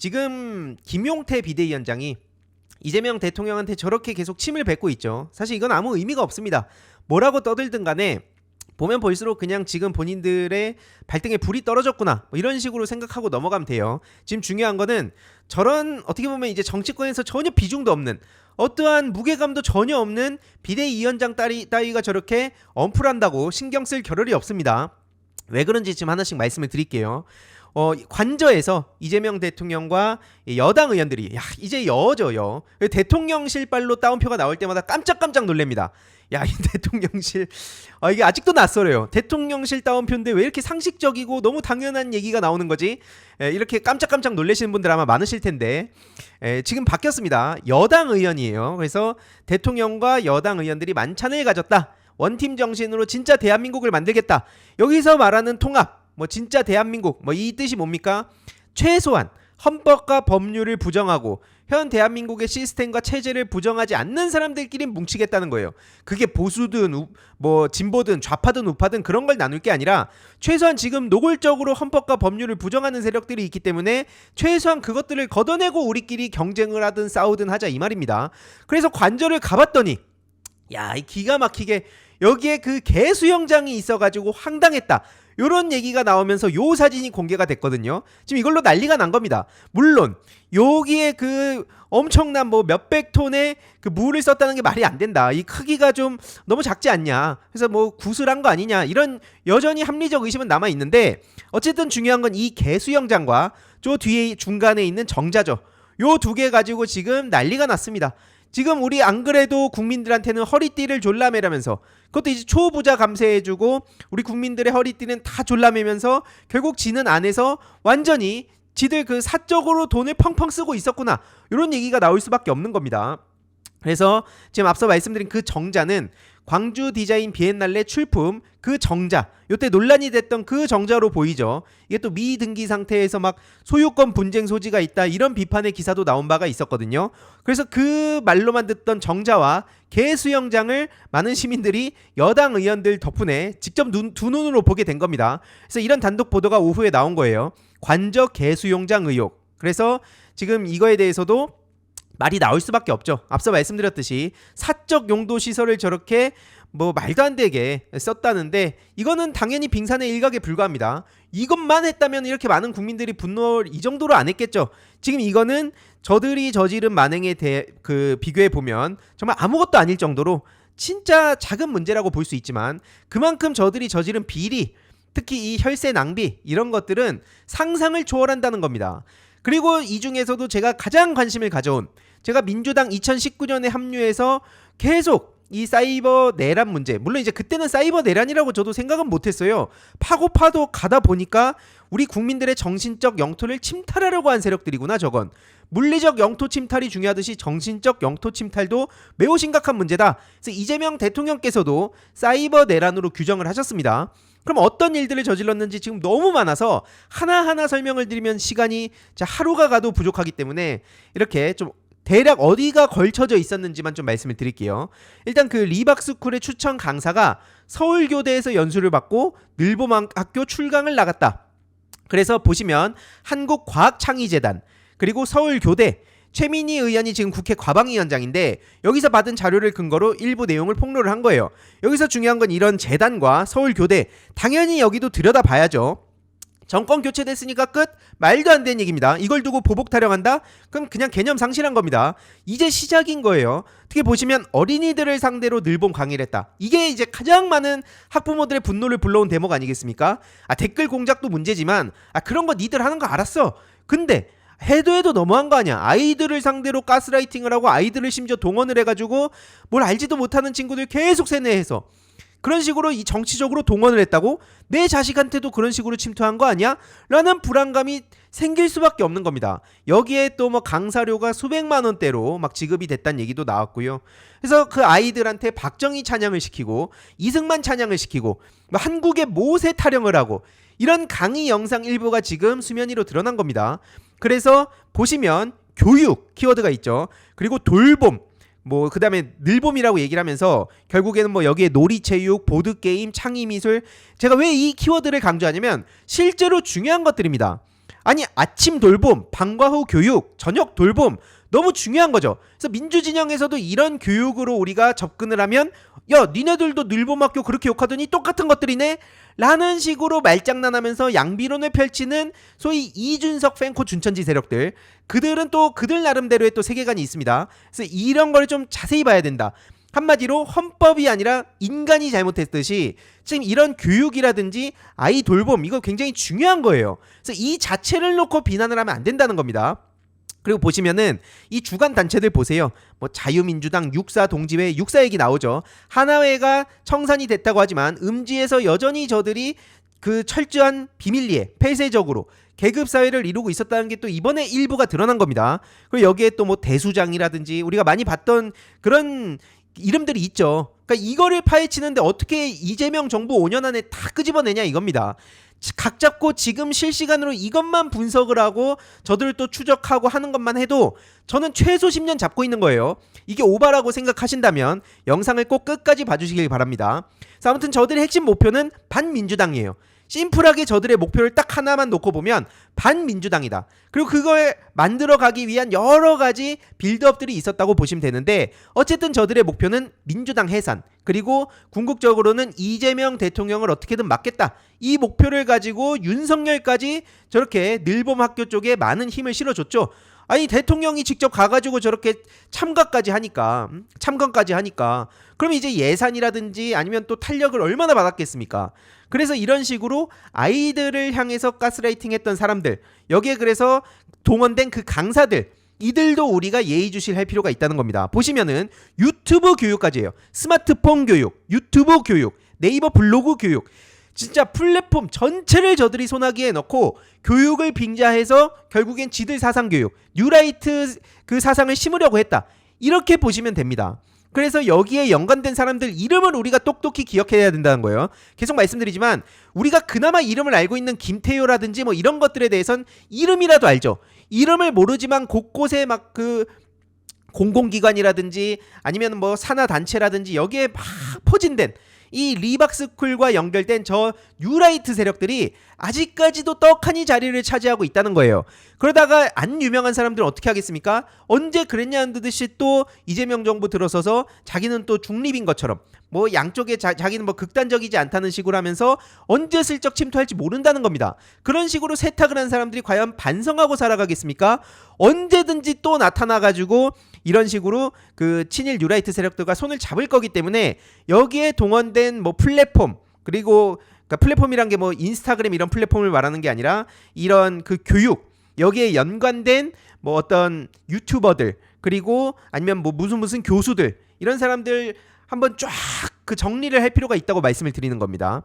지금 김용태 비대위원장이 이재명 대통령한테 저렇게 계속 침을 뱉고 있죠. 사실 이건 아무 의미가 없습니다. 뭐라고 떠들든 간에 보면 볼수록 그냥 지금 본인들의 발등에 불이 떨어졌구나 뭐 이런 식으로 생각하고 넘어가면 돼요. 지금 중요한 거는 저런 어떻게 보면 이제 정치권에서 전혀 비중도 없는 어떠한 무게감도 전혀 없는 비대위원장 따위가 저렇게 언플한다고 신경 쓸 겨를이 없습니다. 왜 그런지 지금 하나씩 말씀을 드릴게요. 관저에서 이재명 대통령과 여당 의원들이 이제 여죠. 대통령실 빨로 따옴표가 나올 때마다 깜짝깜짝 놀랍니다. 이 대통령실 이게 아직도 낯설어요. 대통령실 따옴표인데 왜 이렇게 상식적이고 너무 당연한 얘기가 나오는 거지? 이렇게 깜짝깜짝 놀라시는 분들 아마 많으실 텐데 지금 바뀌었습니다. 여당 의원이에요. 그래서 대통령과 여당 의원들이 만찬을 가졌다. 원팀 정신으로 진짜 대한민국을 만들겠다. 여기서 말하는 통합 뭐 진짜 대한민국 뭐 이 뜻이 뭡니까? 최소한 헌법과 법률을 부정하고 현 대한민국의 시스템과 체제를 부정하지 않는 사람들끼리 뭉치겠다는 거예요. 그게 보수든 뭐 진보든 좌파든 우파든 그런 걸 나눌 게 아니라 최소한 지금 노골적으로 헌법과 법률을 부정하는 세력들이 있기 때문에 최소한 그것들을 걷어내고 우리끼리 경쟁을 하든 싸우든 하자 이 말입니다. 그래서 관저를 가봤더니 이 기가 막히게 여기에 그 개수영장이 있어가지고 황당했다. 요런 얘기가 나오면서 요 사진이 공개가 됐거든요. 지금 이걸로 난리가 난 겁니다. 물론 여기에 그 엄청난 뭐 몇백 톤의 그 물을 썼다는 게 말이 안 된다. 이 크기가 좀 너무 작지 않냐. 그래서 뭐 구슬한 거 아니냐. 이런 여전히 합리적 의심은 남아 있는데 어쨌든 중요한 건 이 개수영장과 저 뒤에 중간에 있는 정자죠. 요 두 개 가지고 지금 난리가 났습니다. 지금 우리 안 그래도 국민들한테는 허리띠를 졸라매라면서 그것도 이제 초부자 감세해주고 우리 국민들의 허리띠는 다 졸라매면서 결국 지는 안에서 완전히 지들 그 사적으로 돈을 펑펑 쓰고 있었구나 이런 얘기가 나올 수밖에 없는 겁니다. 그래서 지금 앞서 말씀드린 그 정자는 광주 디자인 비엔날레 출품 그 정자, 요때 논란이 됐던 그 정자로 보이죠. 이게 또 미등기 상태에서 막 소유권 분쟁 소지가 있다 이런 비판의 기사도 나온 바가 있었거든요. 그래서 그 말로만 듣던 정자와 개수영장을 많은 시민들이 여당 의원들 덕분에 직접 두 눈으로 보게 된 겁니다. 그래서 이런 단독 보도가 오후에 나온 거예요. 관저 개수영장 의혹. 그래서 지금 이거에 대해서도 말이 나올 수밖에 없죠. 앞서 말씀드렸듯이 사적 용도 시설을 저렇게 뭐 말도 안 되게 썼다는데 이거는 당연히 빙산의 일각에 불과합니다. 이것만 했다면 이렇게 많은 국민들이 분노를 이 정도로 안 했겠죠. 지금 이거는 저들이 저지른 만행에 대해 비교해 보면 정말 아무것도 아닐 정도로 진짜 작은 문제라고 볼 수 있지만 그만큼 저들이 저지른 비리, 특히 이 혈세 낭비 이런 것들은 상상을 초월한다는 겁니다. 그리고 이 중에서도 제가 가장 관심을 가져온 제가 민주당 2019년에 합류해서 계속 이 사이버 내란 문제, 물론 이제 그때는 사이버 내란이라고 저도 생각은 못했어요. 파도 가다 보니까 우리 국민들의 정신적 영토를 침탈하려고 한 세력들이구나 저건. 물리적 영토 침탈이 중요하듯이 정신적 영토 침탈도 매우 심각한 문제다. 그래서 이재명 대통령께서도 사이버 내란으로 규정을 하셨습니다. 그럼 어떤 일들을 저질렀는지 지금 너무 많아서 하나하나 설명을 드리면 시간이 하루가 가도 부족하기 때문에 이렇게 좀 대략 어디가 걸쳐져 있었는지만 좀 말씀을 드릴게요. 일단 그 리박스쿨의 추천 강사가 서울교대에서 연수를 받고 늘봄학교 출강을 나갔다. 그래서 보시면 한국과학창의재단 그리고 서울교대 최민희 의원이 지금 국회 과방위원장인데 여기서 받은 자료를 근거로 일부 내용을 폭로를 한 거예요. 여기서 중요한 건 이런 재단과 서울교대 당연히 여기도 들여다봐야죠. 정권 교체됐으니까 끝? 말도 안 되는 얘기입니다. 이걸 두고 보복 타령한다? 그럼 그냥 개념 상실한 겁니다. 이제 시작인 거예요. 어떻게 보시면 어린이들을 상대로 늘봄 강의를 했다. 이게 이제 가장 많은 학부모들의 분노를 불러온 대목 아니겠습니까? 댓글 공작도 문제지만 그런 거 니들 하는 거 알았어. 근데 해도 너무한 거 아니야. 아이들을 상대로 가스라이팅을 하고 아이들을 심지어 동원을 해가지고 뭘 알지도 못하는 친구들 계속 세뇌해서 그런 식으로 이 정치적으로 동원을 했다고? 내 자식한테도 그런 식으로 침투한 거 아니야? 라는 불안감이 생길 수밖에 없는 겁니다. 여기에 또 뭐 강사료가 수백만 원대로 막 지급이 됐다는 얘기도 나왔고요. 그래서 그 아이들한테 박정희 찬양을 시키고 이승만 찬양을 시키고 뭐 한국의 모세 타령을 하고 이런 강의 영상 일부가 지금 수면 위로 드러난 겁니다. 그래서 보시면 교육 키워드가 있죠. 그리고 돌봄 뭐 그 다음에 늘봄이라고 얘기를 하면서 결국에는 뭐 여기에 놀이체육, 보드게임, 창의미술 제가 왜 이 키워드를 강조하냐면 실제로 중요한 것들입니다. 아니 아침 돌봄, 방과 후 교육, 저녁 돌봄 너무 중요한 거죠. 그래서 민주진영에서도 이런 교육으로 우리가 접근을 하면 야 니네들도 늘봄학교 그렇게 욕하더니 똑같은 것들이네 라는 식으로 말장난하면서 양비론을 펼치는 소위 이준석 팬코 준천지 세력들, 그들은 또 그들 나름대로의 또 세계관이 있습니다. 그래서 이런 걸 좀 자세히 봐야 된다. 한마디로 헌법이 아니라 인간이 잘못했듯이 지금 이런 교육이라든지 아이 돌봄 이거 굉장히 중요한 거예요. 그래서 이 자체를 놓고 비난을 하면 안 된다는 겁니다. 그리고 보시면은 이 주간 단체들 보세요. 뭐 자유민주당, 육사, 동지회, 육사 얘기 나오죠. 하나회가 청산이 됐다고 하지만 음지에서 여전히 저들이 그 철저한 비밀리에 폐쇄적으로 계급 사회를 이루고 있었다는 게 또 이번에 일부가 드러난 겁니다. 그리고 여기에 또 뭐 대수장이라든지 우리가 많이 봤던 그런 이름들이 있죠. 그러니까 이거를 파헤치는데 어떻게 이재명 정부 5년 안에 다 끄집어내냐 이겁니다. 각 잡고 지금 실시간으로 이것만 분석을 하고 저들을 또 추적하고 하는 것만 해도 저는 최소 10년 잡고 있는 거예요. 이게 오바라고 생각하신다면 영상을 꼭 끝까지 봐주시길 바랍니다. 자, 아무튼 저들의 핵심 목표는 반민주당이에요. 심플하게 저들의 목표를 딱 하나만 놓고 보면 반민주당이다. 그리고 그걸 만들어가기 위한 여러 가지 빌드업들이 있었다고 보시면 되는데 어쨌든 저들의 목표는 민주당 해산, 그리고 궁극적으로는 이재명 대통령을 어떻게든 막겠다. 이 목표를 가지고 윤석열까지 저렇게 늘봄학교 쪽에 많은 힘을 실어줬죠. 아니 대통령이 직접 가가지고 저렇게 참관까지 하니까 그럼 이제 예산이라든지 아니면 또 탄력을 얼마나 받았겠습니까? 그래서 이런 식으로 아이들을 향해서 가스라이팅 했던 사람들, 여기에 그래서 동원된 그 강사들, 이들도 우리가 예의주시할 필요가 있다는 겁니다. 보시면은 유튜브 교육까지예요. 스마트폰 교육, 유튜브 교육, 네이버 블로그 교육, 진짜 플랫폼 전체를 저들이 손아귀에 넣고 교육을 빙자해서 결국엔 지들 사상 교육, 뉴라이트 그 사상을 심으려고 했다. 이렇게 보시면 됩니다. 그래서 여기에 연관된 사람들 이름을 우리가 똑똑히 기억해야 된다는 거예요. 계속 말씀드리지만 우리가 그나마 이름을 알고 있는 김태효라든지 뭐 이런 것들에 대해선 이름이라도 알죠. 이름을 모르지만 곳곳에 막 그 공공기관이라든지 아니면 뭐 산하단체라든지 여기에 막 포진된 이 리박스쿨과 연결된 저 뉴라이트 세력들이 아직까지도 떡하니 자리를 차지하고 있다는 거예요. 그러다가 안 유명한 사람들은 어떻게 하겠습니까? 언제 그랬냐는 듯이 또 이재명 정부 들어서서 자기는 또 중립인 것처럼 뭐 양쪽에 자기는 뭐 극단적이지 않다는 식으로 하면서 언제 슬쩍 침투할지 모른다는 겁니다. 그런 식으로 세탁을 한 사람들이 과연 반성하고 살아가겠습니까? 언제든지 또 나타나가지고 이런 식으로 그 친일 뉴라이트 세력들과 손을 잡을 거기 때문에 여기에 동원된 뭐 플랫폼, 그리고 그러니까 플랫폼이란 게 뭐 인스타그램 이런 플랫폼을 말하는 게 아니라 이런 그 교육, 여기에 연관된 뭐 어떤 유튜버들, 그리고 아니면 뭐 무슨 교수들, 이런 사람들 한번 쫙 그 정리를 할 필요가 있다고 말씀을 드리는 겁니다.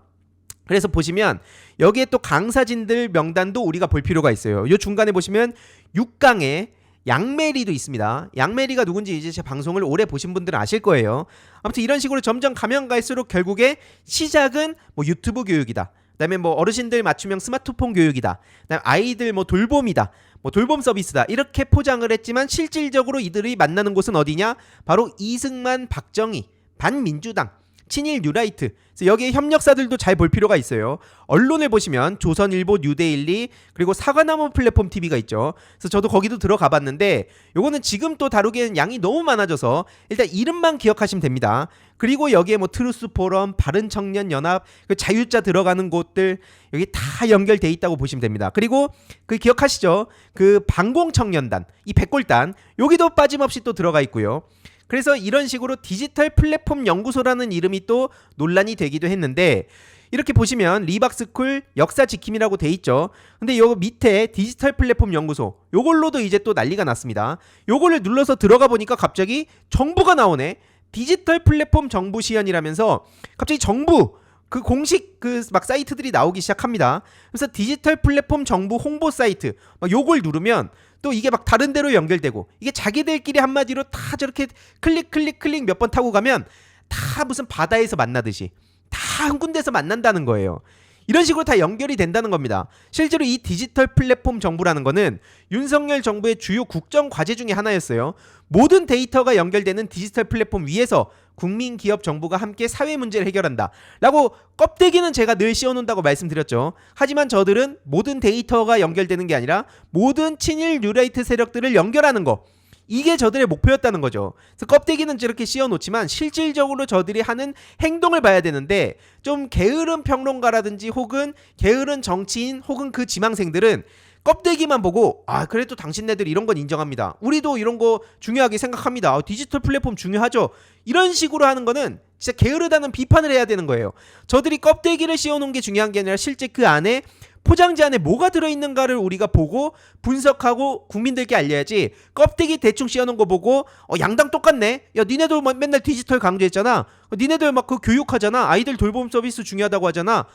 그래서 보시면 여기에 또 강사진들 명단도 우리가 볼 필요가 있어요. 요 중간에 보시면 6강에 양메리도 있습니다. 양메리가 누군지 이제 제 방송을 오래 보신 분들은 아실 거예요. 아무튼 이런 식으로 점점 가면 갈수록 결국에 시작은 뭐 유튜브 교육이다. 그다음에 뭐 어르신들 맞춤형 스마트폰 교육이다. 그다음에 아이들 뭐 돌봄이다. 뭐 돌봄 서비스다. 이렇게 포장을 했지만 실질적으로 이들이 만나는 곳은 어디냐? 바로 이승만, 박정희, 반민주당, 친일 뉴라이트. 그래서 여기에 협력사들도 잘 볼 필요가 있어요. 언론을 보시면 조선일보, 뉴데일리, 그리고 사과나무 플랫폼 TV가 있죠. 그래서 저도 거기도 들어가 봤는데 요거는 지금 또 다루기에는 양이 너무 많아져서 일단 이름만 기억하시면 됩니다. 그리고 여기에 뭐 트루스포럼, 바른청년연합, 그 자유자 들어가는 곳들 여기 다 연결돼 있다고 보시면 됩니다. 그리고 그 기억하시죠? 그 방공청년단, 이 백골단 여기도 빠짐없이 또 들어가 있고요. 그래서 이런 식으로 디지털 플랫폼 연구소라는 이름이 또 논란이 되기도 했는데 이렇게 보시면 리박스쿨 역사 지킴이라고 돼 있죠. 근데 요 밑에 디지털 플랫폼 연구소 요걸로도 이제 또 난리가 났습니다. 요거를 눌러서 들어가 보니까 갑자기 정부가 나오네. 디지털 플랫폼 정부 시연이라면서 갑자기 정부 그 공식 그 막 사이트들이 나오기 시작합니다. 그래서 디지털 플랫폼 정부 홍보 사이트 막 요걸 누르면 또 이게 막 다른 데로 연결되고 이게 자기들끼리 한마디로 다 저렇게 클릭 몇 번 타고 가면 다 무슨 바다에서 만나듯이 다 한 군데서 만난다는 거예요. 이런 식으로 다 연결이 된다는 겁니다. 실제로 이 디지털 플랫폼 정부라는 거는 윤석열 정부의 주요 국정 과제 중에 하나였어요. 모든 데이터가 연결되는 디지털 플랫폼 위에서 국민, 기업, 정부가 함께 사회 문제를 해결한다 라고 껍데기는 제가 늘 씌워놓는다고 말씀드렸죠. 하지만 저들은 모든 데이터가 연결되는 게 아니라 모든 친일 뉴라이트 세력들을 연결하는 거, 이게 저들의 목표였다는 거죠. 그래서 껍데기는 저렇게 씌워놓지만 실질적으로 저들이 하는 행동을 봐야 되는데, 좀 게으른 평론가라든지 혹은 게으른 정치인 혹은 그 지망생들은 껍데기만 보고 그래도 당신네들 이런 건 인정합니다, 우리도 이런 거 중요하게 생각합니다, 디지털 플랫폼 중요하죠, 이런 식으로 하는 거는 진짜 게으르다는 비판을 해야 되는 거예요. 저들이 껍데기를 씌워놓은 게 중요한 게 아니라 실제 그 안에 포장지 안에 뭐가 들어있는가를 우리가 보고 분석하고 국민들께 알려야지, 껍데기 대충 씌워놓은 거 보고 양당 똑같네, 야 니네들 맨날 디지털 강조했잖아, 니네들 막 그 교육하잖아, 아이들 돌봄 서비스 중요하다고 하잖아,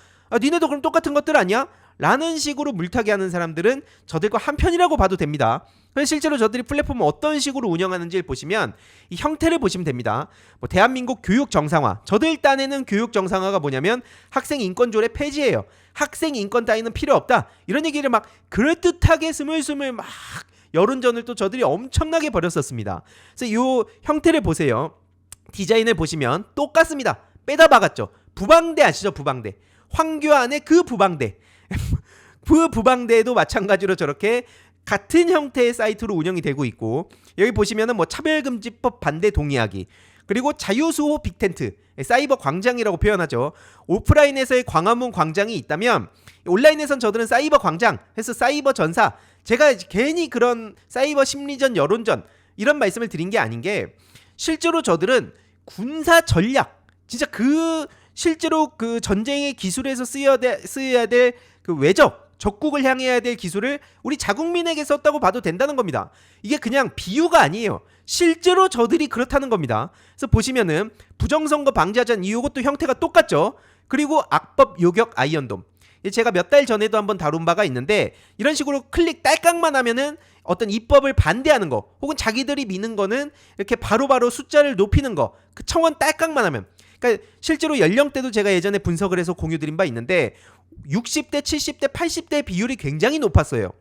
니네도 그럼 똑같은 것들 아니야? 라는 식으로 물타기 하는 사람들은 저들과 한편이라고 봐도 됩니다. 실제로 저들이 플랫폼을 어떤 식으로 운영하는지를 보시면 이 형태를 보시면 됩니다. 대한민국 교육 정상화, 저들 딴에는 교육 정상화가 뭐냐면 학생 인권 조례 폐지예요. 학생 인권 따위는 필요 없다, 이런 얘기를 막 그럴듯하게 스물스물 막 여론전을 또 저들이 엄청나게 벌였었습니다. 그래서 이 형태를 보세요. 디자인을 보시면 똑같습니다. 빼다 박았죠. 부방대 아시죠? 부방대. 황교안의 그 부방대. 그 부방대에도 마찬가지로 저렇게 같은 형태의 사이트로 운영이 되고 있고, 여기 보시면은 차별금지법 반대 동의하기, 그리고 자유수호 빅텐트, 사이버 광장이라고 표현하죠. 오프라인에서의 광화문 광장이 있다면 온라인에선 저들은 사이버 광장 해서 사이버 전사, 제가 괜히 그런 사이버 심리전, 여론전 이런 말씀을 드린 게 아닌 게, 실제로 저들은 군사 전략, 진짜 실제로 그 전쟁의 기술에서 쓰여야 될 그 적국을 향해야 될 기술을 우리 자국민에게 썼다고 봐도 된다는 겁니다. 이게 그냥 비유가 아니에요. 실제로 저들이 그렇다는 겁니다. 그래서 보시면은 부정선거 방지하자는 이것도 형태가 똑같죠. 그리고 악법 요격 아이언돔, 제가 몇 달 전에도 한번 다룬 바가 있는데, 이런 식으로 클릭 딸깍만 하면은 어떤 입법을 반대하는 거 혹은 자기들이 미는 거는 이렇게 바로바로 숫자를 높이는 거, 그 청원 딸깍만 하면, 그러니까 실제로 연령대도 제가 예전에 분석을 해서 공유드린 바 있는데 60대, 70대, 80대 비율이 굉장히 높았어요.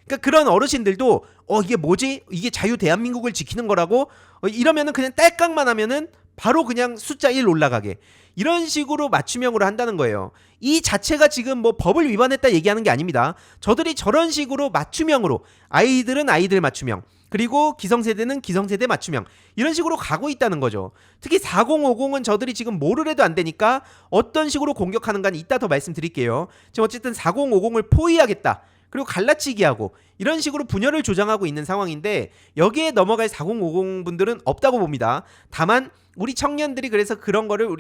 그러니까 그런 어르신들도 이게 뭐지? 이게 자유 대한민국을 지키는 거라고? 이러면은 그냥 딸깍만 하면은 바로 그냥 숫자 1 올라가게, 이런 식으로 맞춤형으로 한다는 거예요. 이 자체가 지금 법을 위반했다 얘기하는 게 아닙니다. 저들이 저런 식으로 맞춤형으로, 아이들은 아이들 맞춤형, 그리고 기성세대는 기성세대 맞춤형, 이런 식으로 가고 있다는 거죠. 특히 4050은 저들이 지금 뭐를 해도 안 되니까 어떤 식으로 공격하는가는 이따 더 말씀드릴게요. 지금 어쨌든 4050을 포위하겠다, 그리고 갈라치기하고 이런 식으로 분열을 조장하고 있는 상황인데, 여기에 넘어갈 4050 분들은 없다고 봅니다. 다만 우리 청년들이 그래서 그런 거를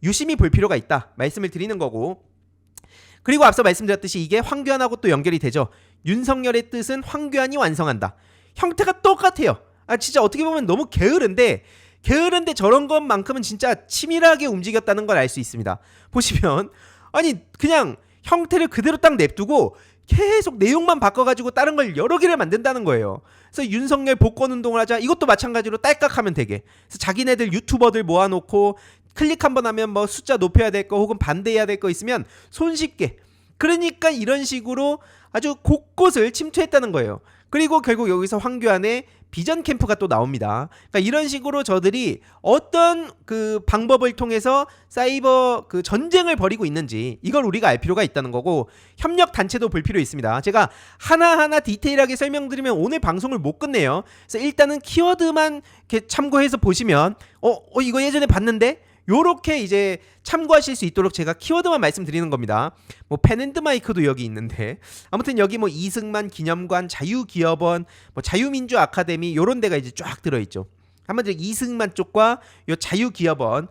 유심히 볼 필요가 있다 말씀을 드리는 거고, 그리고 앞서 말씀드렸듯이 이게 황교안하고 또 연결이 되죠. 윤석열의 뜻은 황교안이 완성한다. 형태가 똑같아요. 진짜 어떻게 보면 너무 게으른데 저런 것만큼은 진짜 치밀하게 움직였다는 걸 알 수 있습니다. 보시면 그냥 형태를 그대로 딱 냅두고 계속 내용만 바꿔가지고 다른 걸 여러 개를 만든다는 거예요. 그래서 윤석열 복권운동을 하자, 이것도 마찬가지로 딸깍하면 되게, 그래서 자기네들 유튜버들 모아놓고 클릭 한번 하면 숫자 높여야 될 거 혹은 반대해야 될 거 있으면 손쉽게, 그러니까 이런 식으로 아주 곳곳을 침투했다는 거예요. 그리고 결국 여기서 황교안의 비전 캠프가 또 나옵니다. 그러니까 이런 식으로 저들이 어떤 그 방법을 통해서 사이버 그 전쟁을 벌이고 있는지, 이걸 우리가 알 필요가 있다는 거고, 협력 단체도 볼 필요 있습니다. 제가 하나하나 디테일하게 설명드리면 오늘 방송을 못 끝내요. 그래서 일단은 키워드만 이렇게 참고해서 보시면 이거 예전에 봤는데, 요렇게 이제 참고하실 수 있도록 제가 키워드만 말씀드리는 겁니다. 펜앤드마이크도 여기 있는데, 아무튼 여기 이승만 기념관, 자유기업원, 자유민주 아카데미 요런 데가 이제 쫙 들어있죠. 한번 이승만 쪽과 요 자유기업원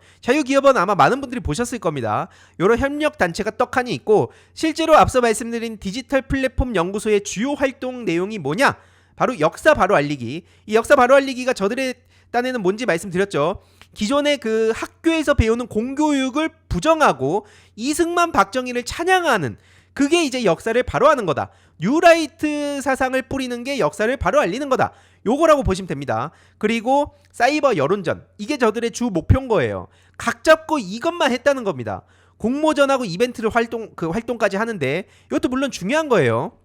아마 많은 분들이 보셨을 겁니다. 요런 협력 단체가 떡하니 있고, 실제로 앞서 말씀드린 디지털 플랫폼 연구소의 주요 활동 내용이 뭐냐? 바로 역사 바로 알리기. 이 역사 바로 알리기가 저들의 딴에는 뭔지 말씀드렸죠. 기존의 그 학교에서 배우는 공교육을 부정하고 이승만 박정희를 찬양하는, 그게 이제 역사를 바로하는 거다. 뉴라이트 사상을 뿌리는 게 역사를 바로 알리는 거다. 요거라고 보시면 됩니다. 그리고 사이버 여론전, 이게 저들의 주 목표인 거예요. 각 잡고 이것만 했다는 겁니다. 공모전하고 이벤트를 활동까지 하는데, 이것도 물론 중요한 거예요.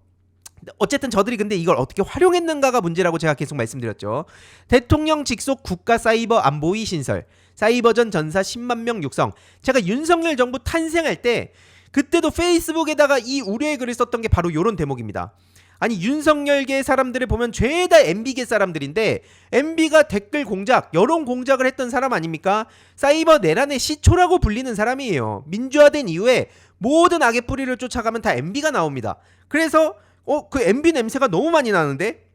어쨌든 저들이 근데 이걸 어떻게 활용했는가가 문제라고 제가 계속 말씀드렸죠. 대통령 직속 국가 사이버 안보위 신설, 사이버전 전사 10만 명 육성. 제가 윤석열 정부 탄생할 때 그때도 페이스북에다가 이 우려의 글을 썼던 게 바로 이런 대목입니다. 아니 윤석열계 사람들을 보면 죄다 MB계 사람들인데 MB가 댓글 공작, 여론 공작을 했던 사람 아닙니까? 사이버 내란의 시초라고 불리는 사람이에요. 민주화된 이후에 모든 악의 뿌리를 쫓아가면 다 MB가 나옵니다. 그래서 그 MB 냄새가 너무 많이 나는데?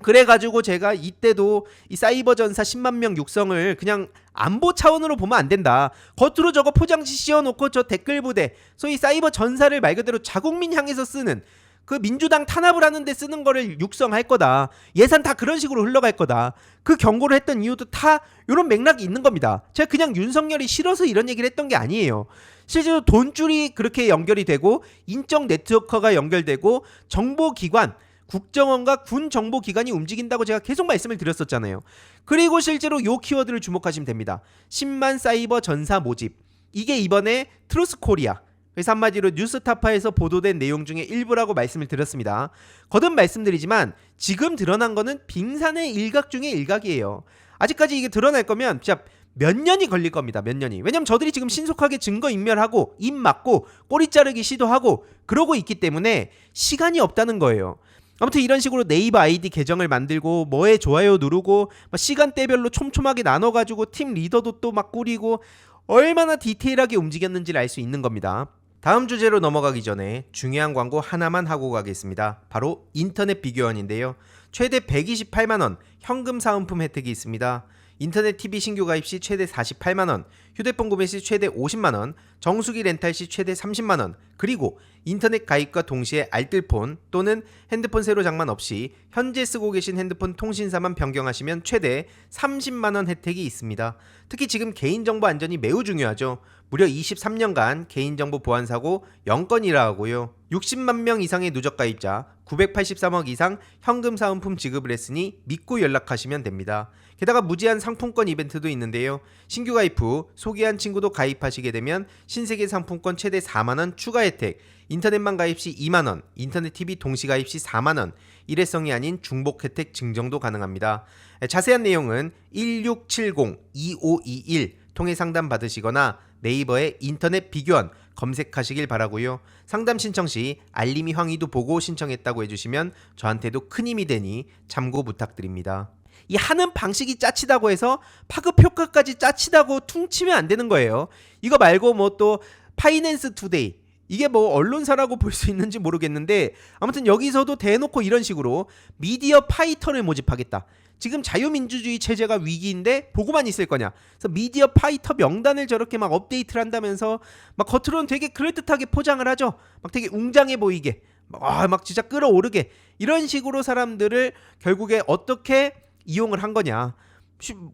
그래가지고 제가 이때도 이 사이버 전사 10만 명 육성을 그냥 안보 차원으로 보면 안 된다. 겉으로 저거 포장지 씌워놓고 저 댓글 부대, 소위 사이버 전사를 말 그대로 자국민 향해서 쓰는 그 민주당 탄압을 하는데 쓰는 거를 육성할 거다. 예산 다 그런 식으로 흘러갈 거다. 그 경고를 했던 이유도 다 이런 맥락이 있는 겁니다. 제가 그냥 윤석열이 싫어서 이런 얘기를 했던 게 아니에요. 실제로 돈줄이 그렇게 연결이 되고 인적 네트워크가 연결되고 정보기관, 국정원과 군 정보기관이 움직인다고 제가 계속 말씀을 드렸었잖아요. 그리고 실제로 요 키워드를 주목하시면 됩니다. 10만 사이버 전사 모집. 이게 이번에 트루스코리아, 그래서 한마디로 뉴스타파에서 보도된 내용 중에 일부라고 말씀을 드렸습니다. 거듭 말씀드리지만 지금 드러난 거는 빙산의 일각 중에 일각이에요. 아직까지 이게 드러날 거면 진짜 몇 년이 걸릴 겁니다. 몇 년이. 왜냐면 저들이 지금 신속하게 증거인멸하고 입 막고 꼬리 자르기 시도하고 그러고 있기 때문에 시간이 없다는 거예요. 아무튼 이런 식으로 네이버 아이디 계정을 만들고 뭐에 좋아요 누르고 시간대별로 촘촘하게 나눠가지고 팀 리더도 또 막 꾸리고 얼마나 디테일하게 움직였는지를 알 수 있는 겁니다. 다음 주제로 넘어가기 전에 중요한 광고 하나만 하고 가겠습니다. 바로 인터넷 비교원인데요. 최대 128만원 현금 사은품 혜택이 있습니다. 인터넷 TV 신규 가입 시 최대 48만원, 휴대폰 구매 시 최대 50만원, 정수기 렌탈 시 최대 30만원, 그리고 인터넷 가입과 동시에 알뜰폰 또는 핸드폰 새로 장만 없이 현재 쓰고 계신 핸드폰 통신사만 변경하시면 최대 30만원 혜택이 있습니다. 특히 지금 개인정보 안전이 매우 중요하죠. 무려 23년간 개인정보 보안 사고 0건이라 하고요. 60만 명 이상의 누적 가입자, 983억 이상 현금 사은품 지급을 했으니 믿고 연락하시면 됩니다. 게다가 무제한 상품권 이벤트도 있는데요. 신규 가입 후 소개한 친구도 가입하시게 되면 신세계 상품권 최대 4만원 추가 혜택, 인터넷만 가입 시 2만원, 인터넷 TV 동시 가입 시 4만원, 일회성이 아닌 중복 혜택 증정도 가능합니다. 자세한 내용은 1670-2521 통해 상담 받으시거나 네이버에 인터넷 비교원 검색하시길 바라고요. 상담 신청 시 알림이 황의도 보고 신청했다고 해주시면 저한테도 큰 힘이 되니 참고 부탁드립니다. 이 하는 방식이 짜치다고 해서 파급 효과까지 짜치다고 퉁치면 안 되는 거예요. 이거 말고 뭐 또 파이낸스 투데이, 이게 뭐 언론사라고 볼 수 있는지 모르겠는데 아무튼 여기서도 대놓고 이런 식으로 미디어 파이터를 모집하겠다. 지금 자유민주주의 체제가 위기인데 보고만 있을 거냐. 그래서 미디어 파이터 명단을 저렇게 막 업데이트를 한다면서 막 겉으로는 되게 그럴듯하게 포장을 하죠. 막 되게 웅장해 보이게, 막 진짜 끌어오르게, 이런 식으로 사람들을 결국에 어떻게 이용을 한 거냐.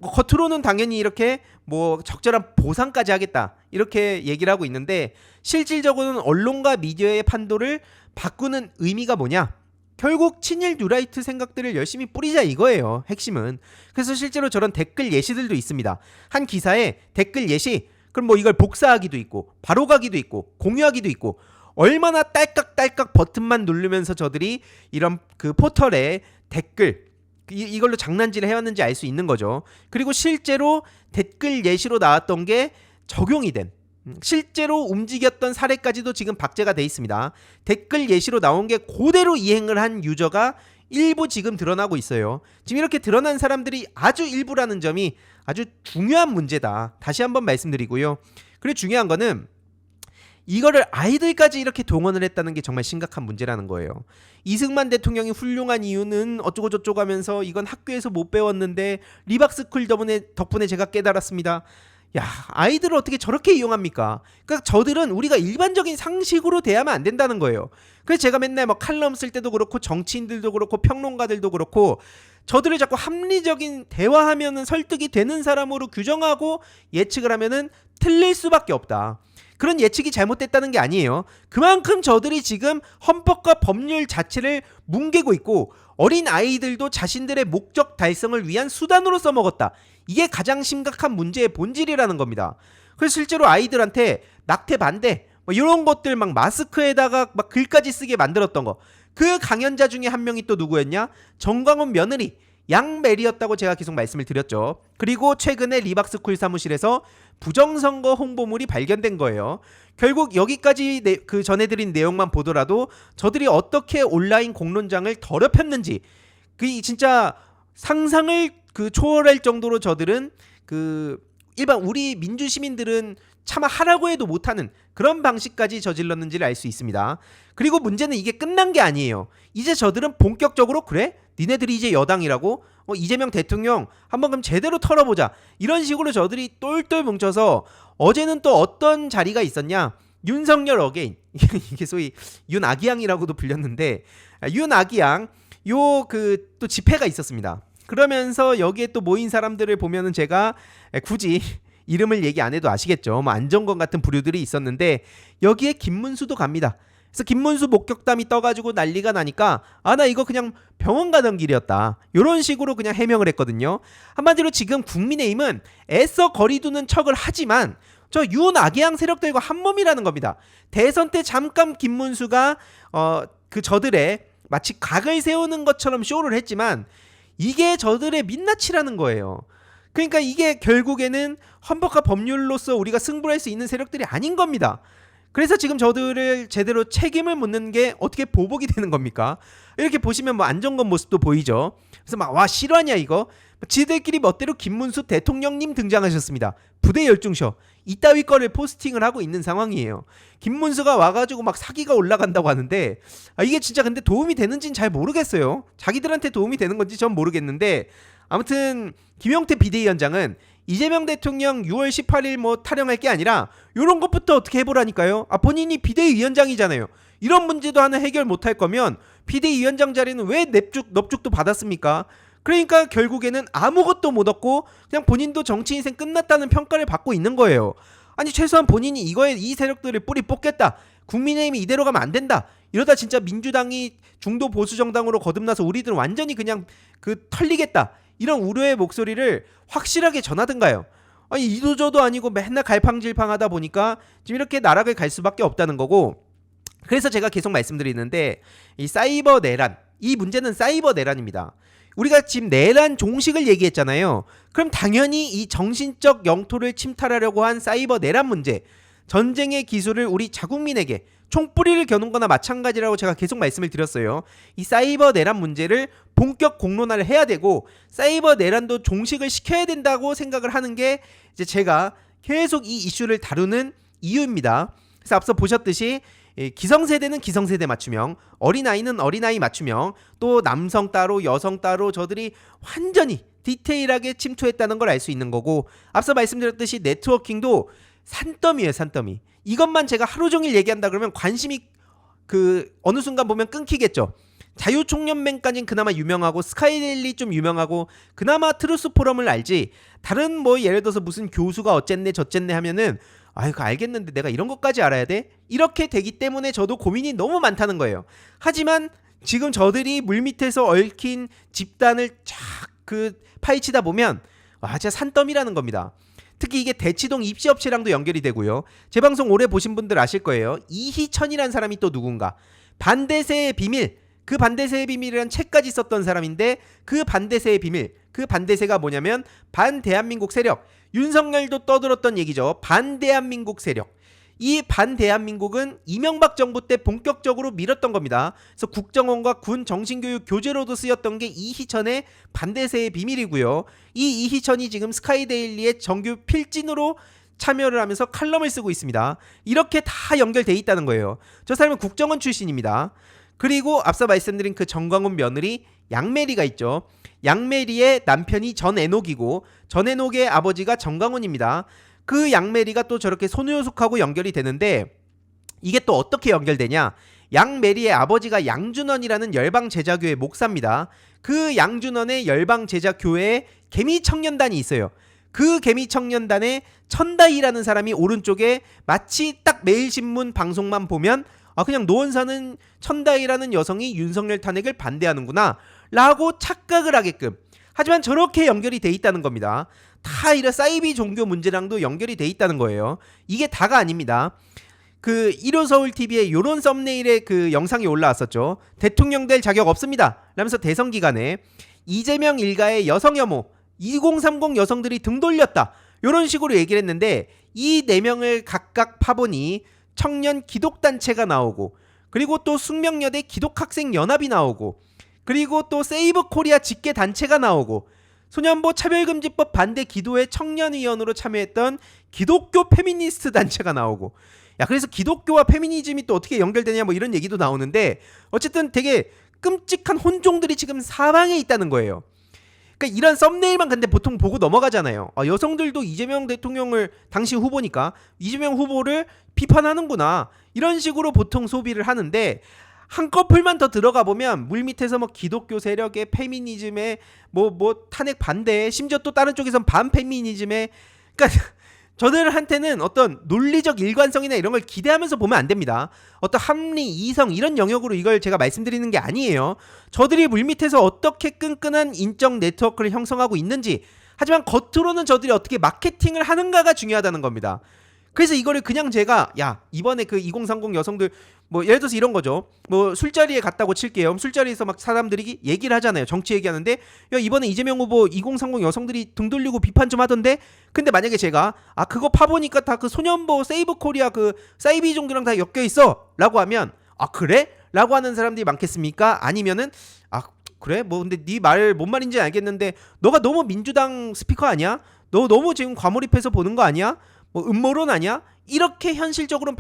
겉으로는 당연히 이렇게 뭐 적절한 보상까지 하겠다 이렇게 얘기를 하고 있는데 실질적으로는 언론과 미디어의 판도를 바꾸는 의미가 뭐냐. 결국 친일 뉴라이트 생각들을 열심히 뿌리자 이거예요. 핵심은. 그래서 실제로 저런 댓글 예시들도 있습니다. 한 기사에 댓글 예시, 그럼 뭐 이걸 복사하기도 있고 바로 가기도 있고 공유하기도 있고, 얼마나 딸깍딸깍 버튼만 누르면서 저들이 이런 그 포털에 댓글 이걸로 장난질을 해왔는지 알 수 있는 거죠. 그리고 실제로 댓글 예시로 나왔던 게 적용이 된, 실제로 움직였던 사례까지도 지금 박제가 돼 있습니다. 댓글 예시로 나온 게 그대로 이행을 한 유저가 일부 지금 드러나고 있어요. 지금 이렇게 드러난 사람들이 아주 일부라는 점이 아주 중요한 문제다. 다시 한번 말씀드리고요. 그리고 중요한 거는 이거를 아이들까지 이렇게 동원을 했다는 게 정말 심각한 문제라는 거예요. 이승만 대통령이 훌륭한 이유는 어쩌고 저쩌고 하면서 이건 학교에서 못 배웠는데 리박스쿨 덕분에 제가 깨달았습니다. 야, 아이들을 어떻게 저렇게 이용합니까? 그러니까 저들은 우리가 일반적인 상식으로 대하면 안 된다는 거예요. 그래서 제가 맨날 뭐 칼럼 쓸 때도 그렇고 정치인들도 그렇고 평론가들도 그렇고 저들을 자꾸 합리적인 대화하면은 설득이 되는 사람으로 규정하고 예측을 하면은 틀릴 수밖에 없다. 그런 예측이 잘못됐다는 게 아니에요. 그만큼 저들이 지금 헌법과 법률 자체를 뭉개고 있고 어린 아이들도 자신들의 목적 달성을 위한 수단으로 써먹었다. 이게 가장 심각한 문제의 본질이라는 겁니다. 그래서 실제로 아이들한테 낙태 반대 뭐 이런 것들 막 마스크에다가 막 글까지 쓰게 만들었던 거, 그 강연자 중에 한 명이 또 누구였냐? 정광훈 며느리 양메리였다고 제가 계속 말씀을 드렸죠. 그리고 최근에 리박스쿨 사무실에서 부정선거 홍보물이 발견된 거예요. 결국 여기까지 그 전해드린 내용만 보더라도 저들이 어떻게 온라인 공론장을 더럽혔는지 그 진짜 상상을 그 초월할 정도로 저들은 그 일반 우리 민주 시민들은 차마 하라고 해도 못하는 그런 방식까지 저질렀는지를 알 수 있습니다. 그리고 문제는 이게 끝난 게 아니에요. 이제 저들은 본격적으로 그래? 니네들이 이제 여당이라고? 이재명 대통령 한번 그럼 제대로 털어보자. 이런 식으로 저들이 똘똘 뭉쳐서 어제는 또 어떤 자리가 있었냐? 윤석열 어게인 이게 소위 윤아기양이라고도 불렸는데 윤아기양 요 그 또 집회가 있었습니다. 그러면서 여기에 또 모인 사람들을 보면은 제가 굳이 이름을 얘기 안 해도 아시겠죠. 뭐 안정건 같은 부류들이 있었는데 여기에 김문수도 갑니다. 그래서 김문수 목격담이 떠가지고 난리가 나니까 나 이거 그냥 병원 가던 길이었다. 이런 식으로 그냥 해명을 했거든요. 한마디로 지금 국민의힘은 애써 거리두는 척을 하지만 저 윤아기양 세력들과 한몸이라는 겁니다. 대선 때 잠깐 김문수가 그 저들의 마치 각을 세우는 것처럼 쇼를 했지만 이게 저들의 민낯이라는 거예요. 그러니까 이게 결국에는 헌법과 법률로서 우리가 승부를 할 수 있는 세력들이 아닌 겁니다. 그래서 지금 저들을 제대로 책임을 묻는 게 어떻게 보복이 되는 겁니까? 이렇게 보시면 뭐 안정건 모습도 보이죠. 그래서 막 와 실화냐 이거? 지들끼리 멋대로 김문수 대통령님 등장하셨습니다. 부대 열중셔. 이따위 거를 포스팅을 하고 있는 상황이에요. 김문수가 와가지고 막 사기가 올라간다고 하는데 이게 진짜 근데 도움이 되는지는 잘 모르겠어요. 자기들한테 도움이 되는 건지 전 모르겠는데 아무튼 김용태 비대위원장은 이재명 대통령 6월 18일 뭐 타령할 게 아니라 이런 것부터 어떻게 해보라니까요. 본인이 비대위원장이잖아요. 이런 문제도 하나 해결 못할 거면 비대위원장 자리는 왜 넙죽도 받았습니까? 그러니까 결국에는 아무것도 못 얻고 그냥 본인도 정치 인생 끝났다는 평가를 받고 있는 거예요. 아니 최소한 본인이 이거에 이 세력들을 뿌리 뽑겠다. 국민의힘이 이대로 가면 안 된다. 이러다 진짜 민주당이 중도 보수 정당으로 거듭나서 우리들은 완전히 그냥 그 털리겠다. 이런 우려의 목소리를 확실하게 전하든가요. 아니 이도저도 아니고 맨날 갈팡질팡하다 보니까 지금 이렇게 나락을 갈 수밖에 없다는 거고. 그래서 제가 계속 말씀드리는데 이 사이버 내란, 이 문제는 사이버 내란입니다. 우리가 지금 내란 종식을 얘기했잖아요. 그럼 당연히 이 정신적 영토를 침탈하려고 한 사이버 내란 문제, 전쟁의 기술을 우리 자국민에게 총뿌리를 겨눈 거나 마찬가지라고 제가 계속 말씀을 드렸어요. 이 사이버 내란 문제를 본격 공론화를 해야 되고 사이버 내란도 종식을 시켜야 된다고 생각을 하는 게 이제 제가 계속 이 이슈를 다루는 이유입니다. 그래서 앞서 보셨듯이 기성세대는 기성세대 맞춤형, 어린아이는 어린아이 맞춤형, 또 남성 따로 여성 따로 저들이 완전히 디테일하게 침투했다는 걸 알 수 있는 거고, 앞서 말씀드렸듯이 네트워킹도 산더미예요. 산더미. 이것만 제가 하루 종일 얘기한다 그러면 관심이 그 어느 순간 보면 끊기겠죠. 자유총연맹까지는 그나마 유명하고 스카이데일리 좀 유명하고 그나마 트루스 포럼을 알지, 다른 뭐 예를 들어서 무슨 교수가 어쨌네 저쨌네 하면은 그거 알겠는데 내가 이런 것까지 알아야 돼? 이렇게 되기 때문에 저도 고민이 너무 많다는 거예요. 하지만 지금 저들이 물밑에서 얽힌 집단을 쫙 그 파헤치다 보면 진짜 산더미라는 겁니다. 특히 이게 대치동 입시업체랑도 연결이 되고요. 제 방송 오래 보신 분들 아실 거예요. 이희천이라는 사람이 또 누군가, 반대세의 비밀, 그 반대세의 비밀이라는 책까지 썼던 사람인데, 그 반대세의 비밀, 그 반대세가 뭐냐면 반대한민국 세력, 윤석열도 떠들었던 얘기죠. 반대한민국 세력. 이 반대한민국은 이명박 정부 때 본격적으로 밀었던 겁니다. 그래서 국정원과 군 정신교육 교재로도 쓰였던 게 이희천의 반대세의 비밀이고요. 이 이희천이 지금 스카이데일리의 정규 필진으로 참여를 하면서 칼럼을 쓰고 있습니다. 이렇게 다 연결돼 있다는 거예요. 저 사람은 국정원 출신입니다. 그리고 앞서 말씀드린 그 정광훈 며느리 양메리가 있죠. 양메리의 남편이 전애녹이고 전애녹의 아버지가 정광훈입니다. 그 양메리가 또 저렇게 손효숙하고 연결이 되는데, 이게 또 어떻게 연결되냐? 양메리의 아버지가 양준원이라는 열방제자교회 목사입니다. 그 양준원의 열방제자교회에 개미청년단이 있어요. 그 개미청년단에 천다희라는 사람이 오른쪽에 마치 딱 매일신문 방송만 보면 그냥 노원사는 천다희라는 여성이 윤석열 탄핵을 반대하는구나 라고 착각을 하게끔, 하지만 저렇게 연결이 돼 있다는 겁니다. 다 이런 사이비 종교 문제랑도 연결이 돼 있다는 거예요. 이게 다가 아닙니다. 그 일요서울TV에 요런 썸네일의 그 영상이 올라왔었죠. 대통령 될 자격 없습니다 라면서 대선 기간에 이재명 일가의 여성 혐오 2030 여성들이 등 돌렸다 요런 식으로 얘기를 했는데 이 4명을 각각 파보니 청년 기독단체가 나오고 그리고 또 숙명여대 기독학생연합이 나오고 그리고 또 세이브 코리아 직계단체가 나오고 소년보 차별금지법 반대 기도회 청년위원으로 참여했던 기독교 페미니스트 단체가 나오고 야 그래서 기독교와 페미니즘이 또 어떻게 연결되냐 뭐 이런 얘기도 나오는데 어쨌든 되게 끔찍한 혼종들이 지금 사방에 있다는 거예요. 그러니까 이런 썸네일만 근데 보통 보고 넘어가잖아요. 여성들도 이재명 대통령을 당시 후보니까 이재명 후보를 비판하는구나 이런 식으로 보통 소비를 하는데 한꺼풀만 더 들어가 보면 물밑에서 뭐 기독교 세력의 페미니즘에 뭐 탄핵 반대 심지어 또 다른 쪽에선 반페미니즘에 그러니까 저들한테는 어떤 논리적 일관성이나 이런 걸 기대하면서 보면 안 됩니다. 어떤 합리, 이성 이런 영역으로 이걸 제가 말씀드리는 게 아니에요. 저들이 물밑에서 어떻게 끈끈한 인적 네트워크를 형성하고 있는지 하지만 겉으로는 저들이 어떻게 마케팅을 하는가가 중요하다는 겁니다. 그래서 이거를 그냥 제가 야 이번에 그 2030 여성들 뭐 예를 들어서 이런 거죠. 뭐 술자리에 갔다고 칠게요. 술자리에서 막 사람들이 얘기를 하잖아요. 정치 얘기하는데 야 이번에 이재명 후보 2030 여성들이 등 돌리고 비판 좀 하던데 근데 만약에 제가 그거 파보니까 다 그 소년보 세이브 코리아 그 사이비 종교랑 다 엮여 있어 라고 하면 그래? 라고 하는 사람들이 많겠습니까? 아니면은 그래? 뭐 근데 네 말 뭔 말인지 알겠는데 너가 너무 민주당 스피커 아니야? 너 너무 지금 과몰입해서 보는 거 아니야? 뭐 음모론 아니야? 이렇게 현실적으로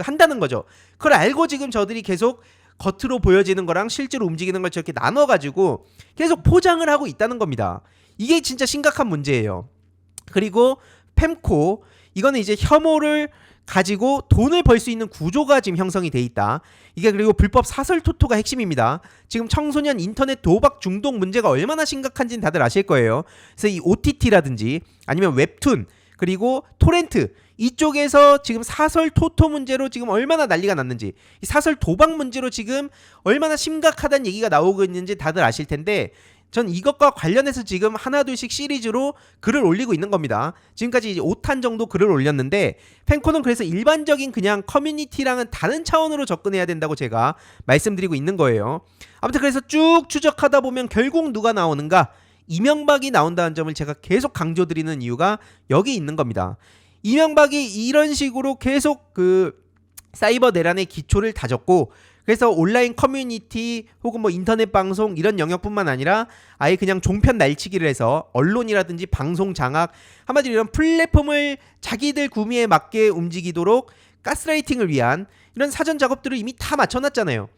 한다는 거죠. 그걸 알고 지금 저들이 계속 겉으로 보여지는 거랑 실제로 움직이는 걸 저렇게 나눠가지고 계속 포장을 하고 있다는 겁니다. 이게 진짜 심각한 문제예요. 그리고 fem코 이거는 이제 혐오를 가지고 돈을 벌 수 있는 구조가 지금 형성이 돼 있다. 이게 그리고 불법 사설 토토가 핵심입니다. 지금 청소년 인터넷 도박 중독 문제가 얼마나 심각한지는 다들 아실 거예요. 그래서 이 OTT라든지 아니면 웹툰 그리고 토렌트 이쪽에서 지금 사설 토토 문제로 지금 얼마나 난리가 났는지 이 사설 도박 문제로 지금 얼마나 심각하다는 얘기가 나오고 있는지 다들 아실 텐데 전 이것과 관련해서 지금 하나둘씩 시리즈로 글을 올리고 있는 겁니다. 지금까지 5탄 정도 글을 올렸는데 팬코는 그래서 일반적인 그냥 커뮤니티랑은 다른 차원으로 접근해야 된다고 제가 말씀드리고 있는 거예요. 아무튼 그래서 쭉 추적하다 보면 결국 누가 나오는가? 이명박이 나온다는 점을 제가 계속 강조드리는 이유가 여기 있는 겁니다. 이명박이 이런 식으로 계속 그 사이버 내란의 기초를 다졌고 그래서 온라인 커뮤니티 혹은 뭐 인터넷 방송 이런 영역뿐만 아니라 아예 그냥 종편 날치기를 해서 언론이라든지 방송 장악 한마디로 이런 플랫폼을 자기들 구미에 맞게 움직이도록 가스라이팅을 위한 이런 사전 작업들을 이미 다 맞춰놨잖아요.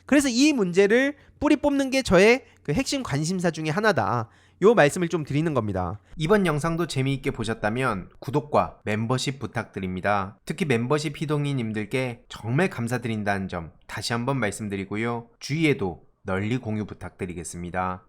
그래서 이 문제를 뿌리 뽑는 게 저의 그 핵심 관심사 중에 하나다. 요 말씀을 좀 드리는 겁니다. 이번 영상도 재미있게 보셨다면 구독과 멤버십 부탁드립니다. 특히 멤버십 희동이님들께 정말 감사드린다는 점 다시 한번 말씀드리고요. 주위에도 널리 공유 부탁드리겠습니다.